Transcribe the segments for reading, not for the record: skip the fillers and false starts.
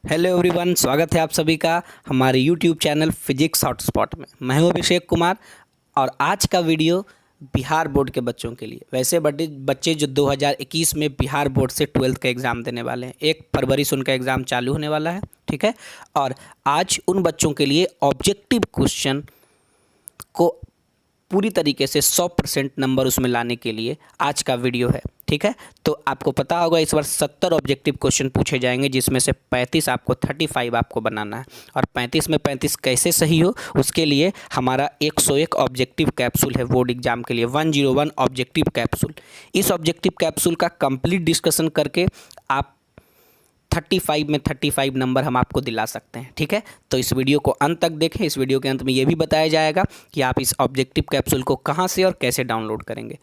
Hello everyone, स्वागत है आप सभी का हमारे यूट्यूब चैनल फिजिक्स हॉटस्पॉट में। मैं हूं अभिषेक कुमार और आज का वीडियो बिहार बोर्ड के बच्चों के लिए। वैसे बड़े बच्चे जो 2021 में बिहार बोर्ड से 12th का एग्ज़ाम देने वाले हैं, 1 फरवरी से उनका एग्ज़ाम चालू होने वाला है, ठीक है। और आज उन बच्चों के लिए ऑब्जेक्टिव क्वेश्चन को पूरी तरीके से 100% नंबर उसमें लाने के लिए आज का वीडियो है, ठीक है। तो आपको पता होगा इस बार 70 ऑब्जेक्टिव क्वेश्चन पूछे जाएंगे, जिसमें से 35 आपको 35 आपको बनाना है। और 35 में 35 कैसे सही हो, उसके लिए हमारा 101 ऑब्जेक्टिव कैप्सूल है बोर्ड एग्जाम के लिए, 101 ऑब्जेक्टिव कैप्सूल। इस ऑब्जेक्टिव कैप्सूल का कंप्लीट डिस्कशन करके आप 35 में 35 नंबर हम आपको दिला सकते हैं, ठीक है। तो इस वीडियो को अंत तक देखें। इस वीडियो के अंत में ये भी बताया जाएगा कि आप इस ऑब्जेक्टिव कैप्सूल को कहाँ से और कैसे डाउनलोड करेंगे।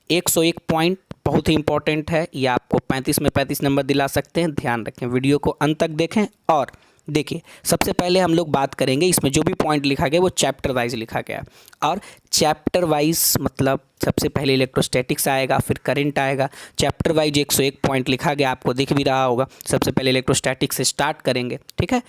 101 पॉइंट बहुत ही इंपॉर्टेंट है, ये आपको 35 में 35 नंबर दिला सकते हैं। ध्यान रखें, वीडियो को अंत तक देखें। और देखिए, सबसे पहले हम लोग बात करेंगे, इसमें जो भी पॉइंट लिखा गया वो चैप्टर वाइज लिखा गया। और चैप्टर वाइज मतलब सबसे पहले इलेक्ट्रोस्टैटिक्स आएगा, फिर करंट आएगा। चैप्टर वाइज 101 पॉइंट लिखा गया, आपको दिख भी रहा होगा। सबसे पहले इलेक्ट्रोस्टैटिक्स से स्टार्ट करेंगे, ठीक है।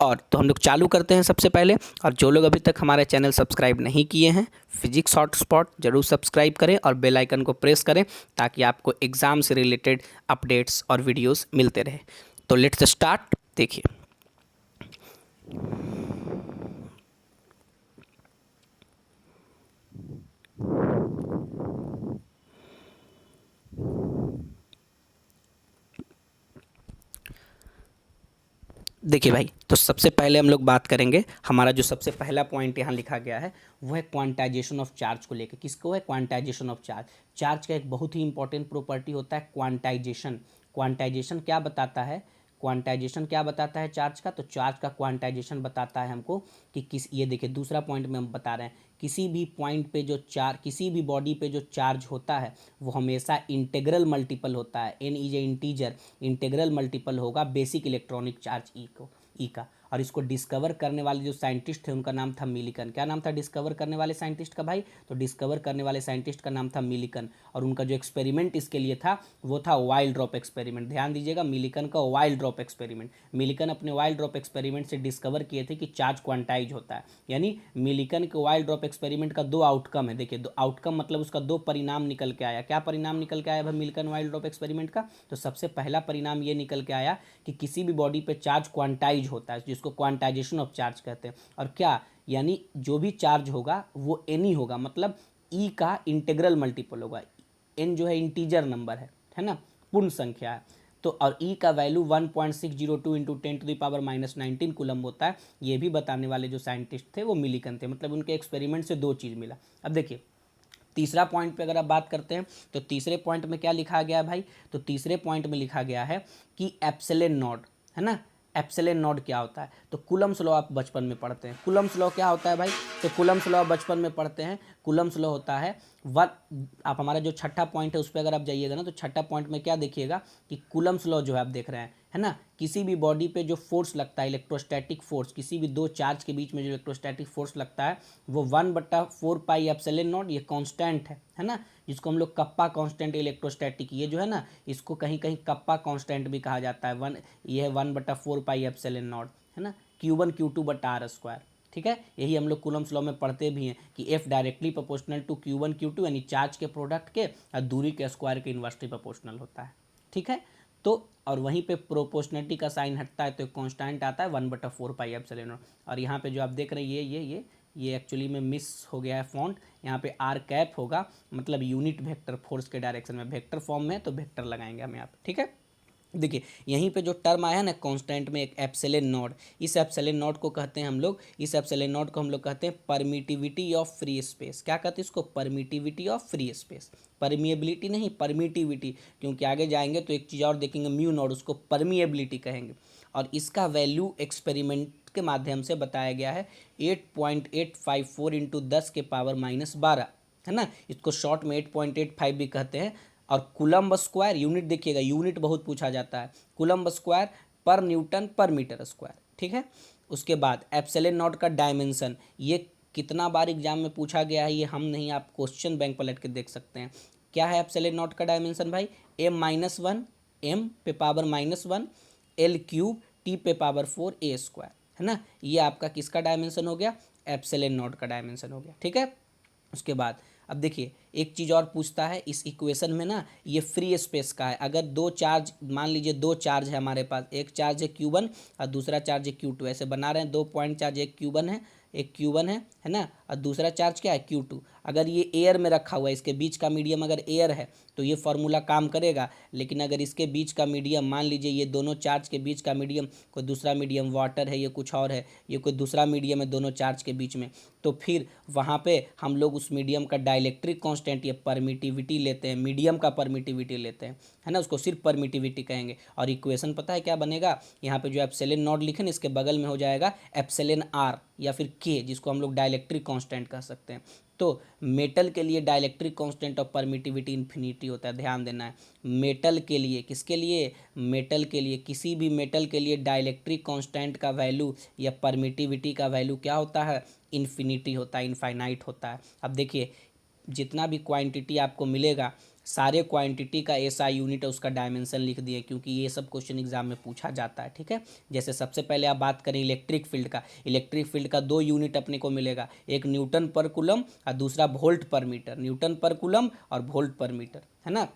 और तो हम लोग चालू करते हैं सबसे पहले। और जो लोग अभी तक हमारे चैनल सब्सक्राइब नहीं किए हैं, फिजिक्स हॉटस्पॉट जरूर सब्सक्राइब करें और बेल आइकन को प्रेस करें, ताकि आपको एग्ज़ाम से रिलेटेड अपडेट्स और वीडियोस मिलते रहे। तो लेट्स स्टार्ट। देखिए, देखिए भाई, तो सबसे पहले हम लोग बात करेंगे, हमारा जो सबसे पहला पॉइंट यहाँ लिखा गया है वो है क्वांटाइजेशन ऑफ चार्ज को लेकर। किसको है? Quantization of charge. चार्ज का एक बहुत ही इंपॉर्टेंट प्रॉपर्टी होता है क्वांटाइजेशन। क्वांटाइजेशन क्या बताता है? क्वांटाइजेशन क्या बताता है चार्ज का? तो चार्ज का क्वांटाइजेशन बताता है हमको कि ये देखिए, दूसरा पॉइंट में हम बता रहे हैं, किसी भी पॉइंट पे जो चार्ज, किसी भी बॉडी पे जो चार्ज होता है वो हमेशा इंटेग्रल मल्टीपल होता है। N is a integer, integral multiple होगा बेसिक इलेक्ट्रॉनिक चार्ज ई का। और इसको डिस्कवर करने वाले जो साइंटिस्ट थे उनका नाम था मिलिकन। क्या नाम था डिस्कवर करने वाले साइंटिस्ट का भाई? तो डिस्कवर करने वाले साइंटिस्ट का नाम था मिलिकन। और उनका जो एक्सपेरिमेंट इसके लिए था वो था वाइल्ड ड्रॉप एक्सपेरिमेंट। ध्यान दीजिएगा, मिलिकन का वाइल्ड ड्रॉप एक्सपेरिमेंट। मिलिकन अपने वाइल्ड ड्रॉप एक्सपेरिमेंट से डिस्कवर किए थे कि चार्ज क्वांटाइज होता है। यानी मिलिकन के वाइल्ड ड्रॉप एक्सपेरिमेंट का 2 आउटकम है। देखिए, 2 आउटकम मतलब उसका 2 परिणाम निकल के आया। क्या परिणाम निकल के आया भाई मिलिकन वाइल्ड ड्रॉप एक्सपेरिमेंट का? तो सबसे पहला परिणाम ये निकल के आया कि किसी भी बॉडी पे चार्ज क्वांटाइज होता है, जिसको क्वांटाइजेशन ऑफ चार्ज कहते हैं। और क्या, यानी जो भी चार्ज होगा वो एन ही होगा, मतलब ई का इंटेग्रल मल्टीपल होगा। एन जो है इंटीजर नंबर है ना, पूर्ण संख्या है। तो और ई का वैल्यू 1.602 इंटू 10⁻⁻19 कूलम होता है। ये भी बताने वाले जो साइंटिस्ट थे वो मिलिकन थे। मतलब उनके एक्सपेरिमेंट से 2 चीज़ मिला। अब देखिए, तीसरा पॉइंट पे अगर आप बात करते हैं तो तीसरे पॉइंट में क्या लिखा गया है भाई? तो तीसरे पॉइंट में लिखा गया है कि एप्सिलॉन नॉट, है ना। एप्सिलॉन नॉट क्या होता है? तो कूलम्स लॉ आप बचपन में पढ़ते हैं। कूलम्स लॉ क्या होता है भाई? तो कूलम्स लॉ बचपन में पढ़ते हैं। कूलम्स लॉ होता है आप हमारा जो छठा पॉइंट है उस पर अगर आप जाइएगा ना, तो छठा पॉइंट में क्या देखिएगा कि कूलम्स लॉ जो है आप देख रहे हैं, है ना। किसी भी बॉडी पे जो फोर्स लगता है, इलेक्ट्रोस्टैटिक फोर्स, किसी भी 2 चार्ज के बीच में जो इलेक्ट्रोस्टैटिक फोर्स लगता है वो 1/4 पाई एप्सिलॉन नॉट, ये कांस्टेंट है ना, जिसको हम लोग कप्पा कांस्टेंट इलेक्ट्रोस्टैटिक, ये जो है ना, इसको कहीं कहीं कप्पा कांस्टेंट भी कहा जाता है। ये है 1/4 पाई एप्सिलॉन नॉट, है ना, Q1 Q2/r²। ठीक है, यही हम लोग कूलम्स लॉ में पढ़ते भी हैं कि F directly proportional to Q1 Q2, यानी चार्ज के प्रोडक्ट के और दूरी के स्क्वायर के इन्वर्सली प्रोपोर्शनल होता है। ठीक है, तो और वहीं पे प्रोपोर्शनलिटी का साइन हटता है तो एक कांस्टेंट आता है 1/4 पाई एप्सिलॉन नॉट। और यहाँ पे जो आप देख रहे हैं ये एक्चुअली में मिस हो गया है फॉन्ट। यहाँ पे आर कैप होगा, मतलब यूनिट वेक्टर फोर्स के डायरेक्शन में, वेक्टर फॉर्म में, तो वेक्टर लगाएंगे हम यहाँ पे। ठीक है, देखिए यहीं पे जो टर्म आया ना कांस्टेंट में, एक एप्सिलॉन नॉट, इस एप्सिलॉन नॉट को कहते हैं हम लोग, इस एप्सिलॉन नॉट को हम लोग कहते हैं परमिटिविटी ऑफ फ्री स्पेस। क्या कहते हैं इसको? Permittivity of free space. Permeability नहीं, परमिटिविटी, क्योंकि आगे जाएंगे तो एक चीज़ और देखेंगे म्यू नॉट, उसको परमिएबिलिटी कहेंगे। और इसका वैल्यू एक्सपेरिमेंट के माध्यम से बताया गया है 8.854 इंटू 10⁻⁻12, है ना। इसको शॉर्ट में 8.85 भी कहते हैं। और कूलम्ब स्क्वायर, यूनिट देखिएगा, यूनिट बहुत पूछा जाता है। कूलम्ब स्क्वायर पर न्यूटन पर मीटर स्क्वायर। ठीक है, उसके बाद एप्सिलॉन नॉट का डायमेंशन, ये कितना बार एग्जाम में पूछा गया है ये हम नहीं, आप क्वेश्चन बैंक पलट के देख सकते हैं। क्या है एप्सिलॉन नॉट का डायमेंशन भाई? m-1, m पे पावर -1 L³ टी पे पावर 4 ए स्क्वायर, है ना। ये आपका किसका डायमेंशन हो गया, एप्सिलॉन नॉट का डायमेंशन हो गया, ठीक है। उसके बाद अब देखिए एक चीज़ और पूछता है इस इक्वेशन में ना, ये फ्री स्पेस का है। अगर दो चार्ज, मान लीजिए दो चार्ज है हमारे पास, एक चार्ज है Q1 और दूसरा चार्ज है Q2, ऐसे बना रहे हैं दो पॉइंट चार्ज, एक Q1 है ना, और दूसरा चार्ज क्या है Q2। अगर ये एयर में रखा हुआ है, इसके बीच का मीडियम अगर एयर है तो ये फॉर्मूला काम करेगा। लेकिन अगर इसके बीच का मीडियम, मान लीजिए ये दोनों चार्ज के बीच का मीडियम कोई दूसरा मीडियम, वाटर है, ये कुछ और है, ये कोई दूसरा मीडियम है दोनों चार्ज के बीच में, तो फिर वहाँ पे हम लोग उस मीडियम का डाइलेक्ट्रिक कांस्टेंट या परमिटिविटी लेते हैं, मीडियम का परमिटिविटी लेते हैं, है ना, उसको सिर्फ परमिटिविटी कहेंगे। और इक्वेशन पता है क्या बनेगा, यहाँ पे जो एप्सिलॉन नॉट लिखे ना, इसके बगल में हो जाएगा एप्सिलॉन आर या फिर के, जिसको हम लोग डाइलेक्ट्रिक कांस्टेंट कह सकते हैं। तो मेटल के लिए dielectric constant of permittivity infinity होता है, ध्यान देना है। मेटल के लिए, किसके लिए, मेटल के लिए, किसी भी मेटल के लिए डाइलेक्ट्रिक कांस्टेंट का वैल्यू या परमिटिविटी का वैल्यू क्या होता है, इन्फिनिटी होता है, इनफाइनाइट होता है। अब देखिए जितना भी क्वांटिटी आपको मिलेगा, सारे क्वांटिटी का एसआई यूनिट है, उसका डायमेंशन लिख दिए, क्योंकि ये सब क्वेश्चन एग्जाम में पूछा जाता है, ठीक है। जैसे सबसे पहले आप बात करें इलेक्ट्रिक फील्ड का, इलेक्ट्रिक फील्ड का दो यूनिट अपने को मिलेगा, एक न्यूटन पर कूलम और दूसरा वोल्ट पर मीटर, न्यूटन पर कूलम और वोल्ट पर मीटर, है ना।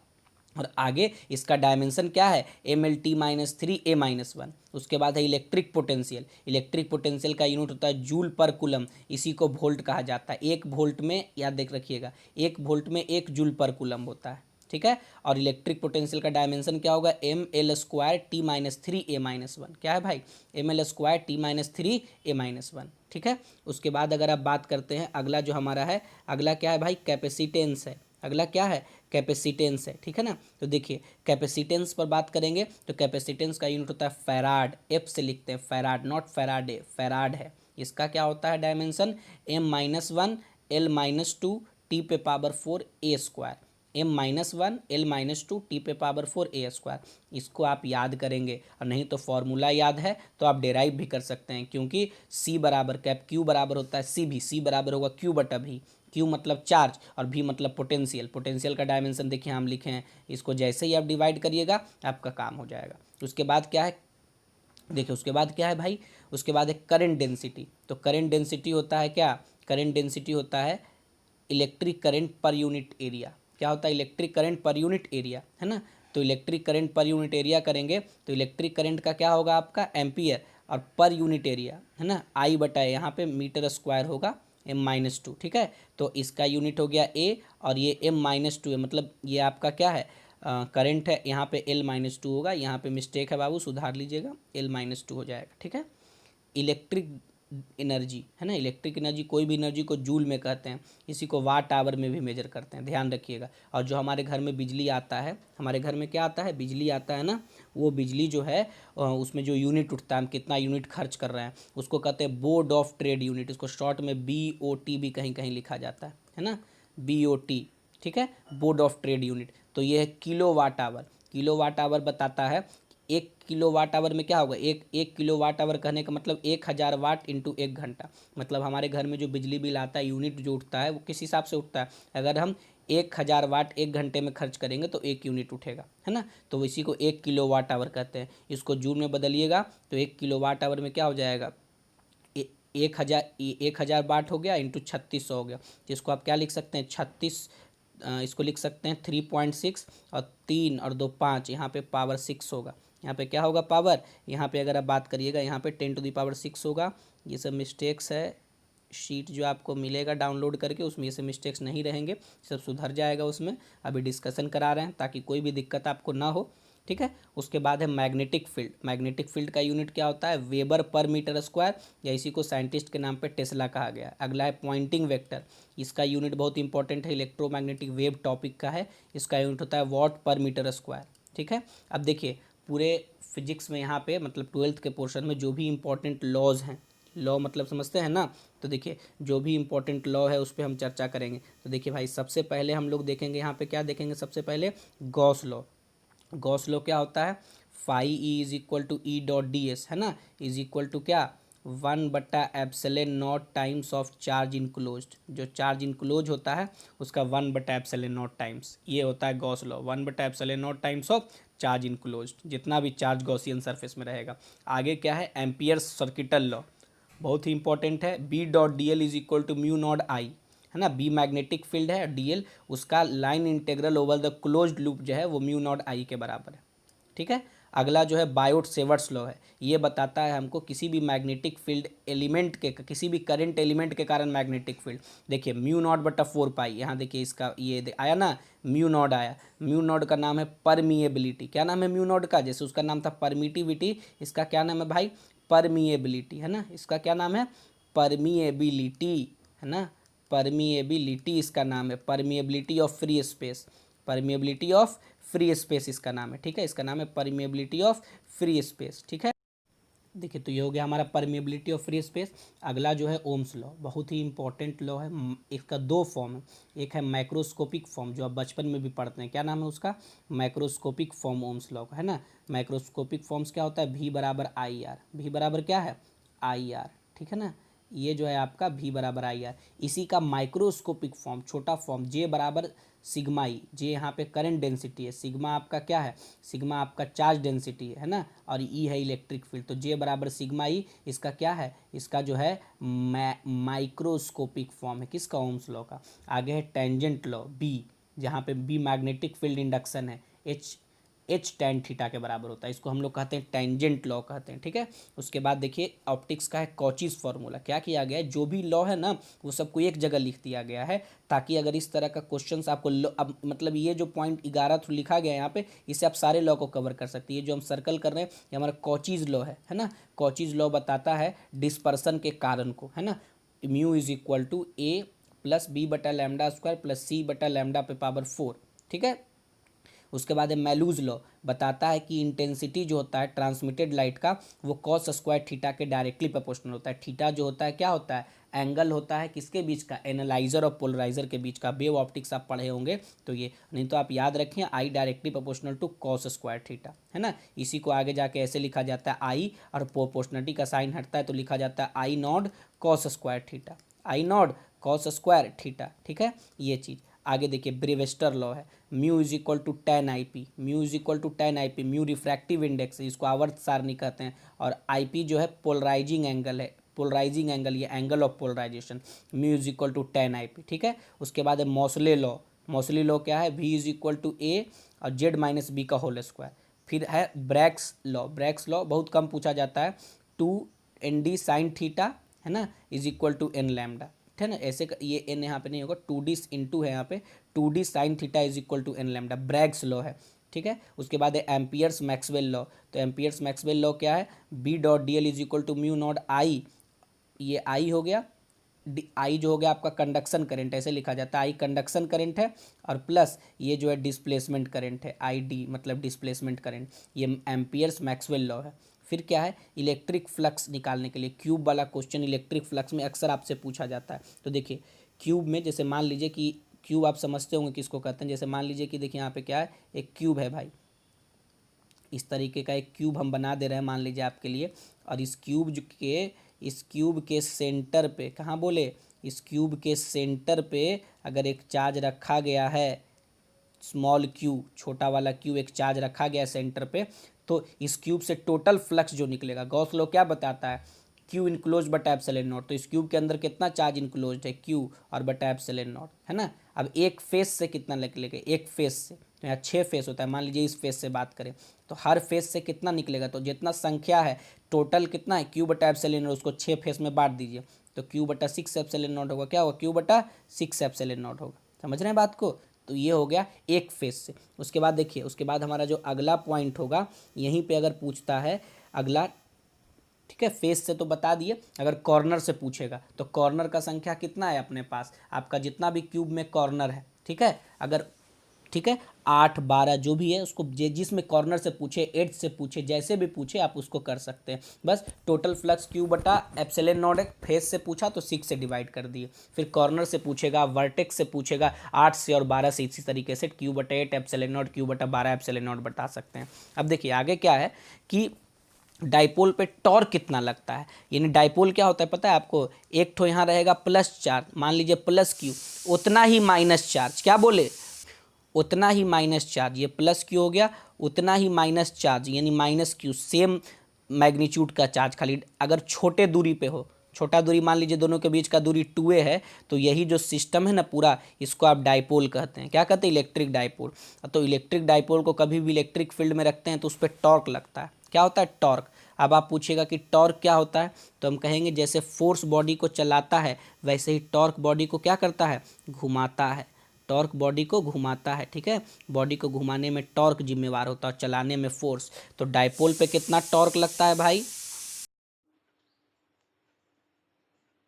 और आगे इसका डायमेंशन क्या है, mL_3A-1। उसके बाद है इलेक्ट्रिक पोटेंशियल, इलेक्ट्रिक पोटेंशियल का यूनिट होता है जूल पर कूलम, इसी को वोल्ट कहा जाता है। एक वोल्ट में, याद देख रखिएगा, एक वोल्ट में एक जूल पर कूलम होता है, ठीक है। और इलेक्ट्रिक पोटेंशियल का डायमेंशन क्या होगा, mL²T-3A-1। क्या है भाई, mL²T-3A-1, ठीक है। उसके बाद अगर आप बात करते हैं, अगला जो हमारा है, अगला क्या है भाई, कैपेसिटेंस है। अगला क्या है, कैपेसिटेंस है, ठीक है ना। तो देखिए कैपेसिटेंस पर बात करेंगे तो कैपेसिटेंस का यूनिट होता है फैराड, एफ से लिखते हैं फैराड, नॉट फैराडे, फैराड है। इसका क्या होता है डायमेंशन, m-1 L-2 T पे power 4 A square, m-1 L-2 T पे पावर 4 A स्क्वायर। इसको आप याद करेंगे, और नहीं तो फॉर्मूला याद है तो आप डेराइव भी कर सकते हैं, क्योंकि C बराबर कैप Q बराबर होता है C भी, C बराबर होगा Q बटा भी, Q मतलब चार्ज और V मतलब पोटेंशियल। पोटेंशियल का डायमेंशन देखिए हम लिखे हैं, इसको जैसे ही आप डिवाइड करिएगा आपका काम हो जाएगा। उसके बाद क्या है, देखिए उसके बाद क्या है भाई, उसके बाद है करंट डेंसिटी। तो करंट डेंसिटी होता है क्या, करंट डेंसिटी होता है electric current per unit area. क्या होता है, electric current per unit area, है ना। तो electric current per unit area करेंगे तो इलेक्ट्रिक करंट का क्या होगा आपका एम्पियर, और पर यूनिट एरिया, है ना, आई बटाए यहाँ पे मीटर स्क्वायर होगा m-2, ठीक है। तो इसका यूनिट हो गया A और ये m-2 है, मतलब ये आपका क्या है, करंट है, यहाँ पे L-2 होगा, यहाँ पे मिस्टेक है बाबू, सुधार लीजिएगा, L-2 हो जाएगा, ठीक है। इलेक्ट्रिक एनर्जी, है ना, इलेक्ट्रिक एनर्जी, कोई भी एनर्जी को जूल में कहते हैं, इसी को वाट आवर में भी मेजर करते हैं, ध्यान रखिएगा। और जो हमारे घर में बिजली आता है, हमारे घर में क्या आता है, बिजली आता है ना, वो बिजली जो है उसमें जो यूनिट उठता है, हम कितना यूनिट खर्च कर रहे हैं, उसको कहते हैं बोर्ड ऑफ ट्रेड यूनिट, इसको शॉर्ट में BOT भी कहीं कहीं लिखा जाता है ना, BOT, ठीक है, बोर्ड ऑफ ट्रेड यूनिट। तो ये है kilowatt hour, kilowatt hour बताता है, एक किलो वाट आवर में क्या होगा, एक किलो वाट आवर कहने का मतलब 1000 वाट इंटू 1 घंटा। मतलब हमारे घर में जो बिजली बिल आता है, यूनिट जो उठता है वो किस हिसाब से उठता है, अगर हम 1000 वाट 1 घंटे में खर्च करेंगे तो 1 यूनिट उठेगा, है ना। तो इसी को 1 किलो वाट आवर कहते हैं। इसको जूल में बदलिएगा तो 1 किलो वाट आवर में क्या हो जाएगा, 1000 वाट हो गया इंटू 3600 हो गया। तो इसको आप क्या लिख सकते हैं, 36, इसको लिख सकते हैं 3.6 और 3 और 2 5, यहाँ पे पावर 6 होगा, यहाँ पे क्या होगा पावर, यहाँ पे अगर आप बात करिएगा यहाँ पे 10⁻6 होगा। ये सब मिस्टेक्स है, शीट जो आपको मिलेगा डाउनलोड करके उसमें ये सब मिस्टेक्स नहीं रहेंगे, सब सुधर जाएगा उसमें। अभी डिस्कशन करा रहे हैं ताकि कोई भी दिक्कत आपको ना हो, ठीक है। उसके बाद है मैग्नेटिक फील्ड, मैग्नेटिक फील्ड का यूनिट क्या होता है, वेबर पर मीटर स्क्वायर, या इसी को साइंटिस्ट के नाम पे टेस्ला कहा गया। अगला है पॉइंटिंग वेक्टर, इसका यूनिट बहुत इंपॉर्टेंट है, इलेक्ट्रोमैग्नेटिक वेव टॉपिक का है, इसका यूनिट होता है वॉट पर मीटर स्क्वायर, ठीक है। अब देखिए पूरे फिजिक्स में यहाँ पे मतलब 12th के पोर्शन में जो भी इंपॉर्टेंट लॉज हैं, लॉ मतलब समझते हैं ना, तो देखिए जो भी इंपॉर्टेंट लॉ है उस पर हम चर्चा करेंगे। तो देखिए भाई सबसे पहले हम लोग देखेंगे यहाँ पे क्या देखेंगे, सबसे पहले गॉस लॉ। गॉस लॉ क्या होता है, फाई E = E.ds, है ना, इज इक्वल टू क्या, 1/ε0 टाइम्स ऑफ चार्ज इनक्लोज्ड। जो चार्ज इनक्लोज होता है उसका 1/ε0 टाइम्स, ये होता है Gauss law, 1/ε0 times of charge enclosed, जितना भी चार्ज गॉसियन सरफेस में रहेगा। आगे क्या है, एम्पियर्स सर्किटल लॉ, बहुत ही इंपॉर्टेंट है। B dot D L is equal to mu naught I, है ना, बी मैग्नेटिक फील्ड है, डी एल उसका line integral over the closed loop जो है वो म्यू नॉट आई के बराबर है। ठीक है। अगला जो है बायोट सेवर्ट्स लॉ है, ये बताता है हमको किसी भी मैग्नेटिक फील्ड एलिमेंट के, किसी भी करंट एलिमेंट के कारण मैग्नेटिक फील्ड, देखिए म्यू नॉट बटा 4 पाई, यहाँ देखिए इसका ये आया ना, म्यू नॉट आया। म्यू नॉट का नाम है परमिएबिलिटी। क्या नाम है म्यू नॉट का, जैसे उसका नाम था परमिटिविटी, इसका क्या नाम है भाई, परमिएबिलिटी, है ना, इसका क्या नाम है, परमिएबिलिटी, है ना, परमिएबिलिटी इसका नाम है, permeability of free space, permeability of free space इसका नाम है। ठीक है, इसका नाम है परमिएबिलिटी ऑफ फ्री स्पेस। ठीक है, देखिए तो ये हो गया हमारा परमिएबिलिटी ऑफ फ्री स्पेस। अगला जो है ओम्स लॉ, बहुत ही इंपॉर्टेंट लॉ है। इसका दो फॉर्म है, एक है माइक्रोस्कोपिक फॉर्म जो आप बचपन में भी पढ़ते हैं, क्या नाम है उसका, माइक्रोस्कोपिक फॉर्म ओम्स लॉ का, है ना। माइक्रोस्कोपिक फॉर्म्स क्या होता है, भी बराबर आई आर, भी बराबर क्या है, आई आर, ठीक है ना, ये जो है आपका भी बराबर आई आर। इसी का माइक्रोस्कोपिक फॉर्म, छोटा फॉर्म, जे बराबर सिग्मा ई, जे यहाँ पे करंट डेंसिटी है, सिग्मा आपका क्या है, सिग्मा आपका चार्ज डेंसिटी है ना, और ई है इलेक्ट्रिक फील्ड, तो जे बराबर सिग्मा ई, इसका क्या है, इसका जो है माइक्रोस्कोपिक फॉर्म है किसका, ओम्स लॉ का। आगे है टेंजेंट लॉ, बी, जहाँ पे बी मैग्नेटिक फील्ड इंडक्शन है, एच टेन थीटा के बराबर होता है, इसको हम लोग कहते हैं टेंजेंट लॉ कहते हैं। ठीक है, उसके बाद देखिए ऑप्टिक्स का है कॉचीज फार्मूला। क्या किया गया है, जो भी लॉ है ना वो सबको एक जगह लिख दिया गया है, ताकि अगर इस तरह का क्वेश्चन आपको अब मतलब ये जो पॉइंट 11 लिखा गया है यहाँ पे, इससे आप सारे लॉ को कवर कर सकते हैं। ये जो हम सर्कल कर रहे हैं ये हमारा कॉचीज लॉ है ना। कॉचीज लॉ बताता है डिस्पर्सन के कारण को, है ना, mu is equal to A plus B बटा लैम्डा स्क्वायर प्लस सी बटा लैम्डा पे पावर 4। ठीक है, उसके बाद है मैलूज लॉ, बताता है कि इंटेंसिटी जो होता है ट्रांसमिटेड लाइट का वो कॉस स्क्वायर थीटा के डायरेक्टली प्रोपोर्शनल होता है। थीटा जो होता है क्या होता है, एंगल होता है किसके बीच का, एनालाइजर और पोलराइजर के बीच का। वेव ऑप्टिक्स आप पढ़े होंगे तो ये, नहीं तो आप याद रखें I directly proportional to cos square theta, है ना। इसी को आगे जाके ऐसे लिखा जाता है, आई और प्रोपोर्शनलिटी का साइन हटता है तो लिखा जाता है I naught cos square theta, I naught cos square theta. ठीक है, ये चीज़। आगे देखिए ब्रेवेस्टर लॉ है, mu is equal to tan I P, mu is equal to tan I P, mu refractive index है, इसको आवर्त सारणी कहते हैं, और आई पी जो है पोलराइजिंग एंगल है, पोलराइजिंग एंगल, ये angle of polarisation, mu is equal to tan I P. ठीक है, उसके बाद है मॉसले लॉ, मॉसले लॉ क्या है, वी इज इक्वल टू ए और जेड माइनस बी का होल स्क्वायर। फिर है ब्रैक्स लॉ, ब्रैक्स लॉ बहुत कम पूछा जाता है, two n d sine theta, है ना, is equal to n lambda, है ना, ऐसे ये एन यहाँ पे नहीं होगा, 2d इंटू है यहाँ पे 2d sine theta is equal to n lambda, Bragg's law है। ठीक है, उसके बाद है एम्पियर्स मैक्सवेल लॉ, तो एम्पियर्स मैक्सवेल लॉ क्या है, B dot D L is equal to mu naught I, ये आई हो गया, आई जो हो गया आपका कंडक्शन करंट, ऐसे लिखा जाता है, आई कंडक्शन करंट है, और प्लस ये जो है डिस्प्लेसमेंट करंट है, आई डी मतलब डिस्प्लेसमेंट करंट, ये एम्पियर्स मैक्सवेल लॉ है। फिर क्या है, इलेक्ट्रिक फ्लक्स निकालने के लिए क्यूब वाला क्वेश्चन इलेक्ट्रिक फ्लक्स में अक्सर आपसे पूछा जाता है। तो देखिए क्यूब में, जैसे मान लीजिए कि क्यूब आप समझते होंगे किसको कहते हैं, जैसे मान लीजिए कि देखिए यहाँ पे क्या है, एक क्यूब है भाई, इस तरीके का एक क्यूब हम बना दे रहे हैं मान लीजिए आपके लिए, और इस क्यूब के सेंटर पे, कहाँ बोले, इस क्यूब के सेंटर पे अगर एक चार्ज रखा गया है, स्मॉल क्यू, छोटा वाला क्यू, एक चार्ज रखा गया है सेंटर पे, तो इस क्यूब से टोटल फ्लक्स जो निकलेगा, गॉस लॉ क्या बताता है, क्यू इनक्लोज बटा एप्सिलॉन नॉट, तो इस क्यूब के अंदर कितना चार्ज इनक्लोज है, क्यू और बटा एप्सिलॉन नॉट, है ना। अब एक फेस से कितना निकलेगा, एक फेस से, तो यहाँ 6 फेस होता है, मान लीजिए इस फेस से बात करें तो हर फेस से कितना निकलेगा, तो जितना संख्या है टोटल कितना है, क्यू बटा एप्सिलॉन नॉट, उसको 6 फेस में बांट दीजिए तो क्यू बटा 6 एप्सिलॉन नॉट होगा, क्या होगा, क्यू बटा 6 एप्सिलॉन नॉट होगा। समझ रहे हैं बात को, तो ये हो गया एक फेस से। उसके बाद देखिए, उसके बाद हमारा जो अगला पॉइंट होगा, यहीं पे अगर पूछता है अगला, ठीक है, फेस से तो बता दिए, अगर कॉर्नर से पूछेगा तो कॉर्नर का संख्या कितना है अपने पास, आपका जितना भी क्यूब में कॉर्नर है, ठीक है, अगर, ठीक है, 8 12 जो भी है उसको जिसमें कॉर्नर से पूछे, एज से पूछे, जैसे भी पूछे आप उसको कर सकते हैं। बस टोटल फ्लक्स क्यू बटा एप्सिलॉन नॉट है, फेस से पूछा तो 6 से डिवाइड कर दिए, फिर कॉर्नर से पूछेगा, वर्टेक्स से पूछेगा, 8 से और 12 से, इसी तरीके से क्यू बटा 8 एप्सिलॉन नॉट, क्यू बटा 12 एप्सिलॉन नॉट बता सकते हैं। अब देखिए आगे क्या है कि डाइपोल पे टॉर्क कितना लगता है, यानी डाइपोल क्या होता है पता है आपको, एक ठो यहाँ रहेगा प्लस चार्ज, मान लीजिए प्लस क्यू, उतना ही माइनस चार्ज, क्या बोले, उतना ही माइनस चार्ज, ये प्लस क्यू हो गया, उतना ही माइनस चार्ज यानी माइनस क्यू, सेम मैग्नीट्यूड का चार्ज, खाली अगर छोटे दूरी पे हो, छोटा दूरी मान लीजिए दोनों के बीच का दूरी 2a है, तो यही जो सिस्टम है ना पूरा, इसको आप डाइपोल कहते हैं, क्या कहते हैं, इलेक्ट्रिक डाइपोल। तो इलेक्ट्रिक डाइपोल को कभी भी इलेक्ट्रिक फील्ड में रखते हैं तो उस पर टॉर्क लगता है, क्या होता है, टॉर्क। अब आप पूछिएगा कि टॉर्क क्या होता है, तो हम कहेंगे जैसे फोर्स बॉडी को चलाता है वैसे ही टॉर्क बॉडी को क्या करता है, घुमाता है, टॉर्क बॉडी को घुमाता है, ठीक है, बॉडी को घुमाने में टॉर्क जिम्मेवार होता है, चलाने में फोर्स। तो डाइपोल पे कितना टॉर्क लगता है भाई,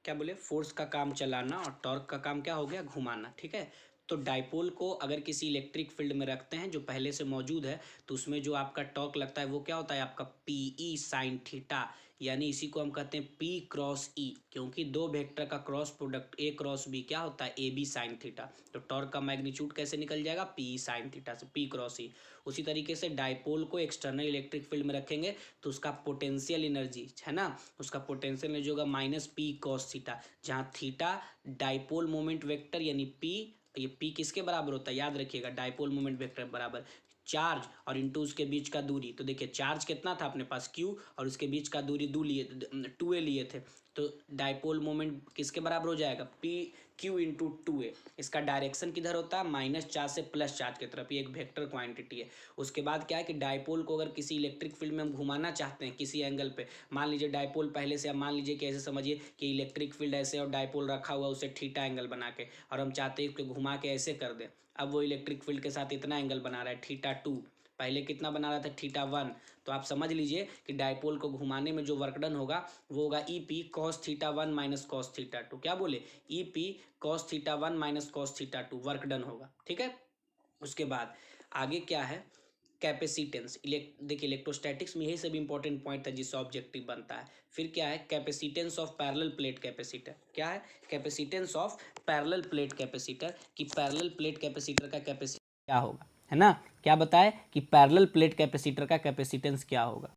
क्या बोले, फोर्स का काम चलाना और टॉर्क का काम क्या हो गया, घुमाना, ठीक है। तो डाइपोल को अगर किसी इलेक्ट्रिक फील्ड में रखते हैं जो पहले से मौजूद है, तो उसमें जो आपका टॉर्क लगता है वो क्या होता है, आपका पी ई साइन थीटा, यानी इसी को हम कहते हैं पी क्रॉस ई, क्योंकि दो वेक्टर का cross product A cross B क्या होता है, ए बी साइन थीटा। तो टॉर्क का मैग्नीट्यूड कैसे निकल जाएगा, पी ई साइन थीटा से, पी क्रॉस ई। उसी तरीके से डाइपोल को एक्सटर्नल इलेक्ट्रिक फील्ड में रखेंगे तो उसका पोटेंशियल एनर्जी है ना, उसका पोटेंशियल एनर्जी होगा माइनस पी कॉस थीटा, जहाँ थीटा डाइपोल मोमेंट वेक्टर यानी पी, ये पी किसके बराबर होता है, याद रखिएगा, डाइपोल मोमेंट वेक्टर बराबर चार्ज और इंटू उसके बीच का दूरी। तो देखिए चार्ज कितना था अपने पास, क्यू, और उसके बीच का दूरी 2 लिए थे, तो डाइपोल मोमेंट किसके बराबर हो जाएगा, पी क्यू इंटू 2a। इसका डायरेक्शन किधर होता है, माइनस चार्ज से प्लस चार्ज की तरफ, ये एक वेक्टर क्वांटिटी है। उसके बाद क्या है कि डाइपोल को अगर किसी इलेक्ट्रिक फील्ड में हम घुमाना चाहते हैं किसी एंगल पे, मान लीजिए डाइपोल पहले से, मान लीजिए कि ऐसे समझिए कि इलेक्ट्रिक फील्ड ऐसे और डाइपोल रखा हुआ उसे थीटा एंगल बना के, और हम चाहते हैं उसको घुमा के ऐसे कर दें। अब वो इलेक्ट्रिक फील्ड के साथ इतना एंगल बना रहा है थीटा 2, पहले कितना बना रहा था, थीटा 1। तो आप समझ लीजिए कि डाइपोल को घुमाने में जो वर्क डन होगा वो होगा E P cos theta 1 minus cos theta 2, क्या बोले, E P cos theta 1 minus cos theta 2 work done होगा, ठीक है। उसके बाद आगे क्या है, कैपेसिटेंस। देखिए इलेक्ट्रोस्टैटिक्स में यही सब इंपॉर्टेंट पॉइंट है जिससे ऑब्जेक्टिव बनता है। फिर क्या है, capacitance of parallel plate capacitor, क्या है, capacitance of parallel plate capacitor, कि पैरेलल प्लेट कैपेसिटर का कैपेसिटी क्या होगा, है ना, क्या बताए कि पैरेलल प्लेट कैपेसिटर का कैपेसिटेंस क्या होगा।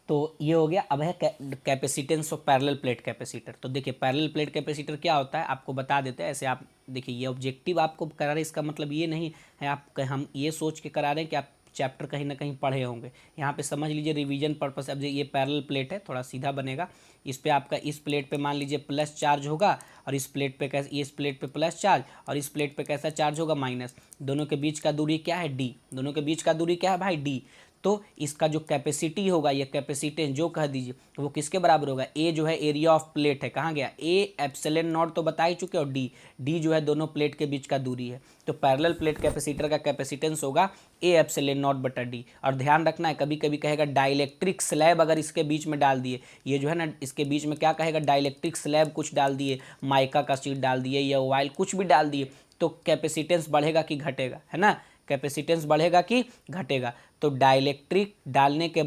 तो ये हो गया। अब है capacitance of parallel plate capacitor. तो देखिए पैरेलल प्लेट कैपेसिटर क्या होता है आपको बता देते हैं, ऐसे आप देखिए ये ऑब्जेक्टिव आपको करा रहे हैं, इसका मतलब ये नहीं है आप हम ये सोच के करा रहे हैं कि आप चैप्टर कहीं ना कहीं पढ़े होंगे, यहाँ पे समझ लीजिए रिवीजन पर्पस। अब ये पैरेलल प्लेट है, थोड़ा सीधा बनेगा, इस पे आपका इस प्लेट पे मान लीजिए प्लस चार्ज होगा, और इस प्लेट पे कैसे, इस प्लेट पे प्लस चार्ज और इस प्लेट पे कैसा चार्ज होगा, माइनस। दोनों के बीच का दूरी क्या है, डी, दोनों के बीच का दूरी क्या है भाई, डी। तो इसका जो कैपेसिटी होगा, ये कैपेसिटेंस जो कह दीजिए वो किसके बराबर होगा, ए जो है एरिया ऑफ प्लेट है, कहाँ गया, ए एप्सिलॉन नॉट तो बता ही चुके, और डी, डी जो है दोनों प्लेट के बीच का दूरी है। तो पैरेलल प्लेट कैपेसिटर का कैपेसिटेंस होगा ए एप्सिलॉन नॉट बटा डी। और ध्यान रखना है, कभी कभी कहेगा डाइलेक्ट्रिक स्लैब अगर इसके बीच में डाल दिए, ये जो है ना इसके बीच में क्या कहेगा, डाइलेक्ट्रिक स्लैब कुछ डाल दिए, माइका का शीट डाल दिए या ऑयल कुछ भी डाल दिए, तो कैपेसिटेंस बढ़ेगा कि घटेगा, है ना, कैपेसिटेंस बढ़ेगा कि घटेगा। तो डाइलेक्ट्रिक डालने के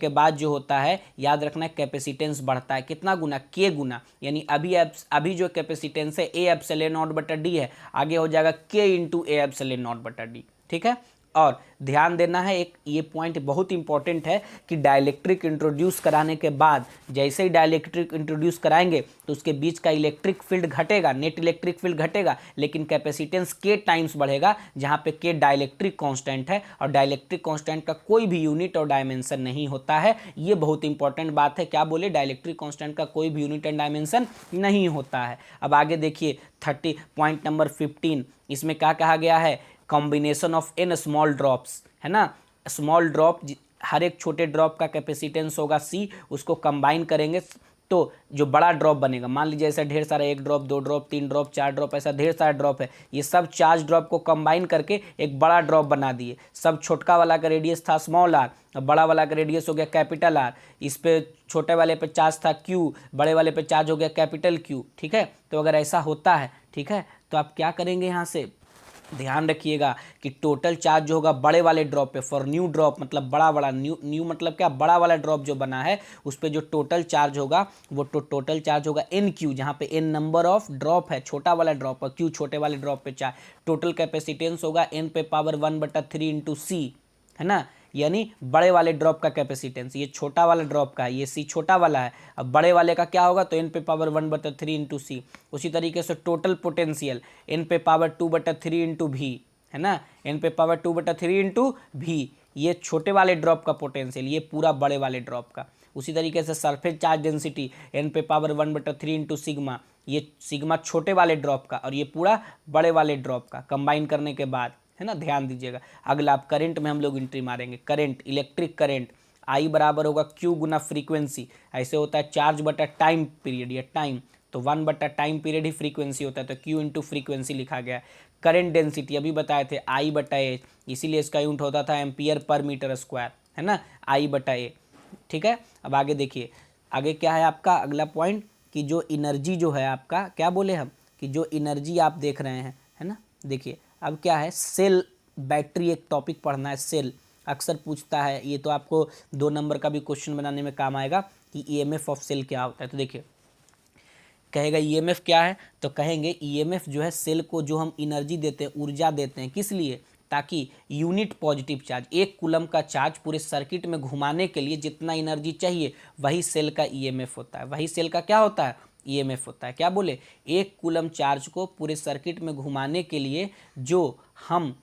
बाद जो होता है, याद रखना है कैपेसिटेंस बढ़ता है कितना गुना, के गुना, यानी अभी जो कैपेसिटेंस है ए एप्सिलॉन नॉट बटा डी है, आगे हो जाएगा के इंटू ए एप्सिलॉन नॉट बटा डी, ठीक है। और ध्यान देना है, एक ये पॉइंट बहुत इंपॉर्टेंट है कि डाइलेक्ट्रिक इंट्रोड्यूस कराने के बाद, जैसे ही डाइलेक्ट्रिक इंट्रोड्यूस कराएंगे तो उसके बीच का इलेक्ट्रिक फील्ड घटेगा, नेट इलेक्ट्रिक फील्ड घटेगा, लेकिन कैपेसिटेंस के टाइम्स बढ़ेगा, जहाँ पे के डाइलेक्ट्रिक कांस्टेंट है, और डाइलेक्ट्रिक कांस्टेंट का कोई भी यूनिट और डायमेंशन नहीं होता है। ये बहुत इंपॉर्टेंट बात है, क्या बोले, डाइलेक्ट्रिक कांस्टेंट का कोई भी यूनिट एंड डायमेंशन नहीं होता है। अब आगे देखिए 30 पॉइंट नंबर 15, इसमें क्या कहा गया है, combination of n small drops, है ना, स्मॉल ड्रॉप, हर एक छोटे ड्रॉप का कैपेसिटेंस होगा सी, उसको कंबाइन करेंगे तो जो बड़ा ड्रॉप बनेगा, मान लीजिए ऐसा ढेर सारा 1 ड्रॉप 2 ड्रॉप 3 ड्रॉप 4 ड्रॉप, ऐसा ढेर सारा ड्रॉप है, ये सब चार्ज ड्रॉप को कंबाइन करके एक बड़ा ड्रॉप बना दिए। सब छोटका वाला का रेडियस था स्मॉल आर, बड़ा वाला का रेडियस हो गया कैपिटल आर, इस पे छोटे वाले पे चार्ज था क्यू, बड़े वाले पे चार्ज हो गया कैपिटल क्यू, ठीक है। तो अगर ऐसा होता है, ठीक है, तो आप क्या करेंगे, यहाँ से ध्यान रखिएगा कि टोटल चार्ज जो होगा बड़े वाले ड्रॉप पे, फॉर न्यू ड्रॉप मतलब बड़ा वाला, न्यू मतलब क्या, बड़ा वाला ड्रॉप जो बना है उस पे जो टोटल चार्ज होगा वो टोटल चार्ज होगा एन क्यू, जहाँ पे एन नंबर ऑफ ड्रॉप है, छोटा वाला ड्रॉप है, क्यू छोटे वाले ड्रॉप पे चार्ज, टोटल कैपेसिटेंस होगा एन पे पावर 1/3 इंटू सी, है ना, यानी बड़े वाले ड्रॉप का कैपेसिटेंस, ये छोटा वाला ड्रॉप का है, ये सी छोटा वाला है, अब बड़े वाले का क्या होगा, तो एन पे पावर 1/3 इंटू सी। उसी तरीके से टोटल पोटेंशियल एन पे पावर 2/3 इंटू भी, है ना, एन पे पावर 2/3 इंटू भी, ये छोटे वाले ड्रॉप का पोटेंशियल, ये पूरा बड़े वाले ड्रॉप का। उसी तरीके से सरफेस चार्ज डेंसिटी एन पे पावर 1/3 इंटू सिग्मा, ये सिग्मा छोटे वाले ड्रॉप का और ये पूरा बड़े वाले ड्रॉप का कंबाइन करने के बाद, है ना, ध्यान दीजिएगा। अगला आप करंट में हम लोग एंट्री मारेंगे, करंट, इलेक्ट्रिक करंट आई बराबर होगा क्यू गुना फ्रीक्वेंसी, ऐसे होता है चार्ज बटा टाइम पीरियड या टाइम, तो 1 बटा टाइम पीरियड ही फ्रीक्वेंसी होता है, तो क्यू इंटू फ्रीक्वेंसी लिखा गया। करंट डेंसिटी अभी बताए थे आई बटा ए, इसीलिए इसका यूनिट होता था एम्पियर पर मीटर स्क्वायर, है ना, आई बटा ए। ठीक है, अब आगे देखिए, आगे क्या है आपका अगला पॉइंट कि जो एनर्जी जो है आपका, क्या बोले हम कि जो एनर्जी आप देख रहे हैं, है ना, देखिए अब क्या है, सेल बैटरी एक टॉपिक पढ़ना है, सेल अक्सर पूछता है, ये तो आपको 2 नंबर का भी क्वेश्चन बनाने में काम आएगा कि ईएमएफ ऑफ सेल क्या होता है। तो देखिए कहेगा ईएमएफ क्या है, तो कहेंगे ईएमएफ जो है सेल को जो हम एनर्जी देते हैं, ऊर्जा देते हैं, किस लिए, ताकि यूनिट पॉजिटिव चार्ज, 1 कूलम का चार्ज पूरे सर्किट में घुमाने के लिए जितना एनर्जी चाहिए वही सेल का ईएमएफ होता है, वही सेल का क्या होता है, ईएमएफ होता है। क्या बोले, 1 कूलम चार्ज को पूरे सर्किट में घुमाने के लिए जो हम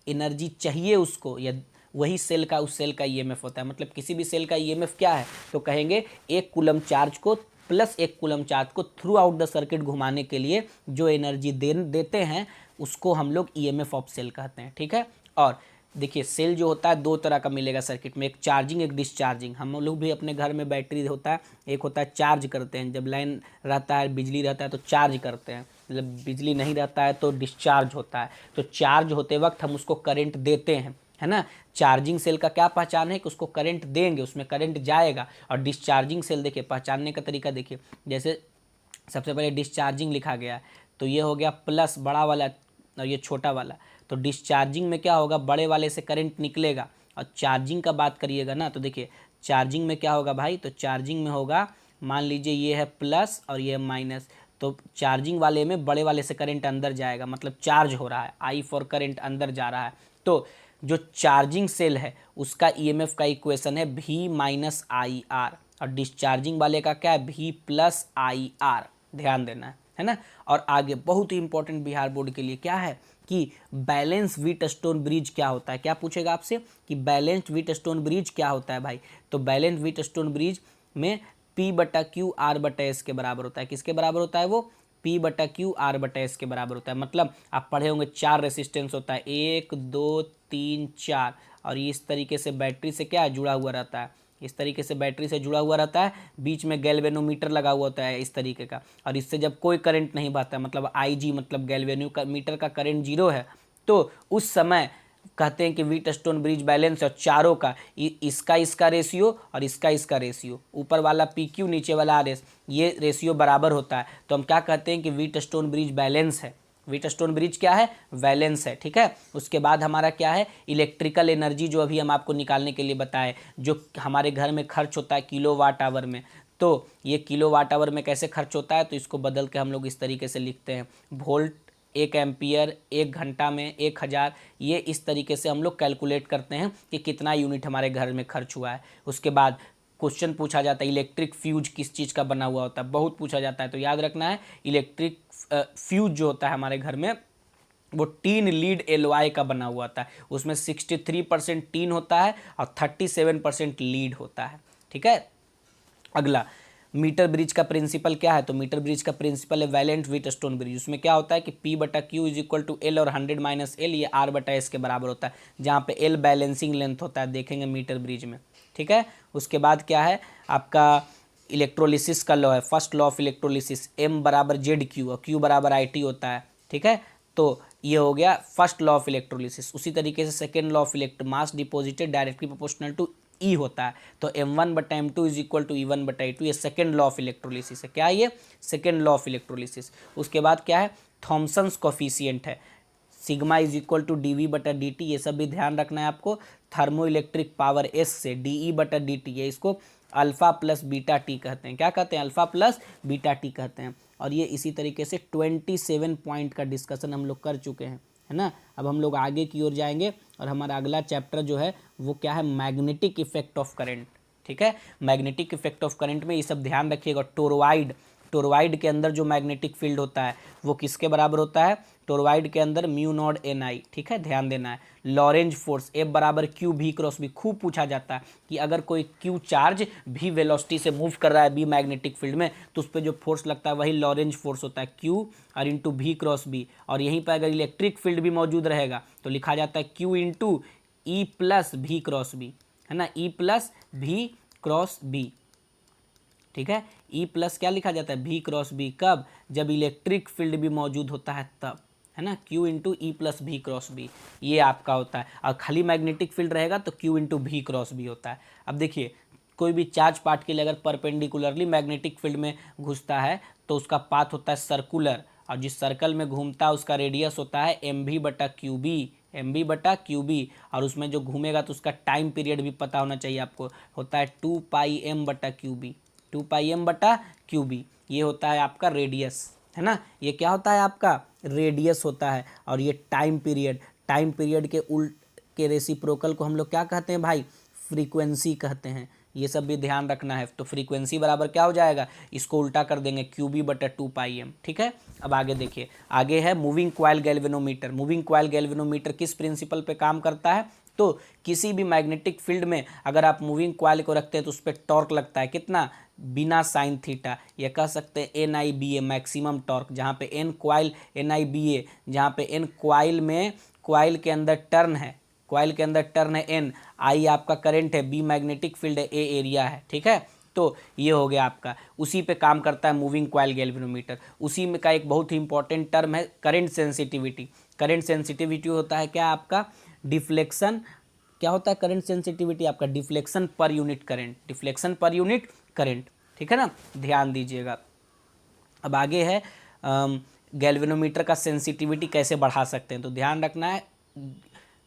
एनर्जी चाहिए उसको, या वही सेल का, उस सेल का ईएमएफ होता है। मतलब किसी भी सेल का ईएमएफ क्या है, तो कहेंगे 1 कूलम चार्ज को प्लस 1 कूलम चार्ज को थ्रू आउट द सर्किट घुमाने के लिए जो एनर्जी देते हैं उसको हम लोग ईएमएफ ऑफ सेल कहते हैं। ठीक है, और देखिए सेल जो होता है 2 तरह का मिलेगा सर्किट में, एक चार्जिंग एक डिस्चार्जिंग। हम लोग भी अपने घर में बैटरी होता है, एक होता है चार्ज करते हैं, जब लाइन रहता है बिजली रहता है तो चार्ज करते हैं, मतलब बिजली नहीं रहता है तो डिस्चार्ज होता है। तो चार्ज होते वक्त हम उसको करंट देते हैं, है ना। चार्जिंग सेल का क्या पहचान है कि उसको करंट देंगे, उसमें करंट जाएगा। और डिस्चार्जिंग सेल देखिए पहचानने का तरीका देखिए, जैसे सबसे पहले डिस्चार्जिंग लिखा गया है, तो ये हो गया प्लस बड़ा वाला और ये छोटा वाला। तो डिस्चार्जिंग में क्या होगा, बड़े वाले से करंट निकलेगा। और चार्जिंग का बात करिएगा ना, तो देखिए चार्जिंग में क्या होगा भाई, तो चार्जिंग में होगा, मान लीजिए ये है प्लस और ये है माइनस, तो चार्जिंग वाले में बड़े वाले से करंट अंदर जाएगा, मतलब चार्ज हो रहा है, आई फॉर करंट अंदर जा रहा है। तो जो चार्जिंग सेल है उसका ईएमएफ का इक्वेशन है V माइनस आई आर, और डिस्चार्जिंग वाले का क्या है, V प्लस आई आर। ध्यान देना है ना। और आगे बहुत ही इंपॉर्टेंट बिहार बोर्ड के लिए क्या है कि बैलेंस व्हीटस्टोन ब्रिज क्या होता है। क्या पूछेगा आपसे कि बैलेंस्ड व्हीटस्टोन ब्रिज क्या होता है भाई, तो बैलेंस्ड व्हीटस्टोन ब्रिज में P/Q R/S के बराबर होता है। किसके बराबर होता है वो, P/Q R/S के बराबर होता है। मतलब आप पढ़े होंगे 4 रेसिस्टेंस होता है, 1 2 3 4, और ये इस तरीके से बैटरी से क्या जुड़ा हुआ रहता है, इस तरीके से बैटरी से जुड़ा हुआ रहता है, बीच में गैल्वेनोमीटर लगा हुआ होता है इस तरीके का, और इससे जब कोई करंट नहीं बहता है, मतलब IG मतलब गैल्वेनोमीटर का करंट 0 है, तो उस समय कहते हैं कि व्हीटस्टोन ब्रिज बैलेंस, और चारों का इसका रेशियो और इसका रेशियो, ऊपर वाला PQ नीचे वाला RS, ये रेशियो बराबर होता है, तो हम क्या कहते हैं कि व्हीटस्टोन ब्रिज बैलेंस है। व्हीटस्टोन ब्रिज क्या है, बैलेंस है। ठीक है, उसके बाद हमारा क्या है, इलेक्ट्रिकल एनर्जी, जो अभी हम आपको निकालने के लिए बताए, जो हमारे घर में खर्च होता है किलोवाट आवर में, तो ये किलोवाट आवर में कैसे खर्च होता है, तो इसको बदल के हम लोग इस तरीके से लिखते हैं, वोल्ट 1 एम्पियर 1 घंटा में 1000, ये इस तरीके से हम लोग कैलकुलेट करते हैं कि कितना यूनिट हमारे घर में खर्च हुआ है। उसके बाद क्वेश्चन पूछा जाता है इलेक्ट्रिक फ्यूज किस चीज़ का बना हुआ होता है, बहुत पूछा जाता है, तो याद रखना है इलेक्ट्रिक फ्यूज जो होता है हमारे घर में वो टीन लीड एलॉय का बना हुआ होता है, उसमें 63% टीन होता है और 37% लीड होता है। ठीक है, अगला मीटर ब्रिज का प्रिंसिपल क्या है, तो मीटर ब्रिज का प्रिंसिपल है वैलेंट व्हीटस्टोन ब्रिज। उसमें क्या होता है कि P/Q is equal to L और 100 माइनस L, ये R/S के बराबर होता है, जहाँ पे L बैलेंसिंग लेंथ होता है, देखेंगे मीटर ब्रिज में। ठीक है, उसके बाद क्या है आपका इलेक्ट्रोलिसिस का लॉ है, first law of electrolysis, M बराबर ZQ और Q बराबर IT होता है। ठीक है, तो ये हो गया फर्स्ट लॉ ऑफ इलेक्ट्रोलिसिस। उसी तरीके से second law of mass deposited directly proportional to E होता है, तो M1/M2 is equal to E1/E2, ये सेकेंड लॉ ऑफ इलेक्ट्रोलिसिस है। क्या ये, सेकेंड लॉ ऑफ इलेक्ट्रोलिसिस। उसके बाद क्या है, थॉमसन्स कोफिशिएंट है, sigma is equal to dV/dt, ये सब भी ध्यान रखना है आपको। थर्मो इलेक्ट्रिक पावर S से dE/dt है, इसको अल्फा प्लस बीटा टी कहते हैं। क्या कहते हैं, अल्फा प्लस बीटा टी कहते हैं। और ये इसी तरीके से 27 पॉइंट का डिस्कशन हम लोग कर चुके हैं, है ना। अब हम लोग आगे की ओर जाएंगे, और हमारा अगला चैप्टर जो है वो क्या है, मैग्नेटिक इफेक्ट ऑफ करंट। ठीक है, मैग्नेटिक इफेक्ट ऑफ करंट में ये सब ध्यान रखिएगा। टोरवाइड के अंदर जो मैग्नेटिक फील्ड होता है वो किसके बराबर होता है, टोरवाइड के अंदर म्यू नॉट एन आई। ठीक है, ध्यान देना है। लॉरेंज फोर्स F बराबर क्यू भी क्रॉस बी, खूब पूछा जाता है कि अगर कोई क्यू चार्ज भी वेलोसिटी से मूव कर रहा है बी मैग्नेटिक फील्ड में तो उस पर जो फोर्स लगता है वही लॉरेंज फोर्स होता है, क्यू और इंटू भी क्रॉस बी। और यहीं पर अगर इलेक्ट्रिक फील्ड भी मौजूद रहेगा तो लिखा जाता है क्यू इंटू ई प्लस भी क्रॉस बी, है ना, ई प्लस भी क्रॉस बी। ठीक है, ई प्लस क्या लिखा जाता है, भी क्रॉस बी, कब, जब इलेक्ट्रिक फील्ड भी मौजूद होता है तब, है ना, क्यू इंटू ई प्लस भी क्रॉस बी, ये आपका होता है। और खाली मैग्नेटिक फील्ड रहेगा तो क्यू इंटू भी क्रॉस बी होता है। अब देखिए कोई भी चार्ज पार्टिकल अगर परपेंडिकुलरली मैग्नेटिक फील्ड में घुसता है तो उसका पाथ होता है सर्कुलर, और जिस सर्कल में घूमता है उसका रेडियस होता है एम भी बटा क्यू बी, एम बी बटा क्यू बी। और उसमें जो घूमेगा तो उसका टाइम पीरियड भी पता होना चाहिए आपको, होता है 2πm बटा क्यू बी, 2πm बटा क्यू बी, ये होता है आपका रेडियस, है ना, ये क्या होता है आपका रेडियस होता है। और ये टाइम पीरियड के रेसिप्रोकल को हम लोग क्या कहते हैं भाई, फ्रीक्वेंसी कहते हैं। ये सब भी ध्यान रखना है। तो फ्रीक्वेंसी बराबर क्या हो जाएगा, इसको उल्टा कर देंगे क्यू बी बटा 2πm। ठीक है, अब आगे देखिए, आगे है moving coil galvanometer. Moving coil galvanometer किस प्रिंसिपल पे काम करता है, तो किसी भी मैग्नेटिक फील्ड में अगर आप मूविंग कॉइल को रखते हैं तो उस पर टॉर्क लगता है कितना, बिना साइन थीटा, या कह सकते हैं एन आई बी ए, मैक्सिमम टॉर्क, जहाँ पे एन कॉइल एन आई बी ए, जहाँ पे एन कॉइल में कॉइल के अंदर टर्न है, कॉइल के अंदर टर्न है एन, आई आपका करंट है, बी मैग्नेटिक फील्ड है, ए एरिया है। ठीक है, तो ये हो गया आपका, उसी पे काम करता है मूविंग कॉइल गैल्वेनोमीटर। उसी में का एक बहुत ही इंपॉर्टेंट टर्म है करंट सेंसिटिविटी। करंट सेंसिटिविटी होता है क्या आपका, डिफ्लेक्शन, क्या होता है करंट सेंसिटिविटी आपका, deflection per unit current, deflection per unit current. ठीक है ना, ध्यान दीजिएगा। अब आगे है गैल्वेनोमीटर का सेंसिटिविटी कैसे बढ़ा सकते हैं, तो ध्यान रखना है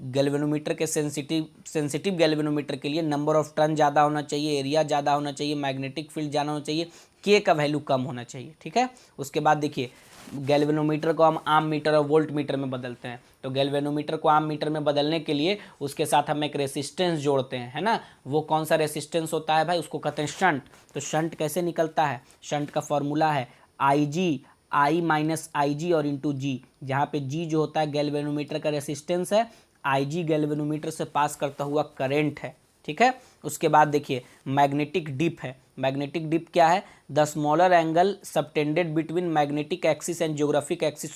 गैल्वेनोमीटर के सेंसिटिव गैल्वेनोमीटर के लिए नंबर ऑफ टर्न ज़्यादा होना चाहिए, एरिया ज़्यादा होना चाहिए, मैग्नेटिक फील्ड ज़्यादा होना चाहिए, के का वैल्यू कम होना चाहिए। ठीक है, उसके बाद देखिए गैल्वेनोमीटर को हम आम मीटर और वोल्ट मीटर में बदलते हैं। तो गैल्वेनोमीटर को आम मीटर में बदलने के लिए उसके साथ हम एक रेसिस्टेंस जोड़ते हैं, है ना, वो कौन सा रेसिस्टेंस होता है भाई, उसको कहते हैं शंट। तो शंट कैसे निकलता है, शंट का फॉर्मूला है आई जी, आई माइनस आई जी और इंटू जी, जहाँ पे जी जो होता है गैल्वेनोमीटर का रेसिस्टेंस है, आई जी गैल्वेनोमीटर से पास करता हुआ करंट है। ठीक है, उसके बाद देखिए मैग्नेटिक डिप है। मैग्नेटिक डिप क्या है, the smaller angle subtended between magnetic axis and geographic axis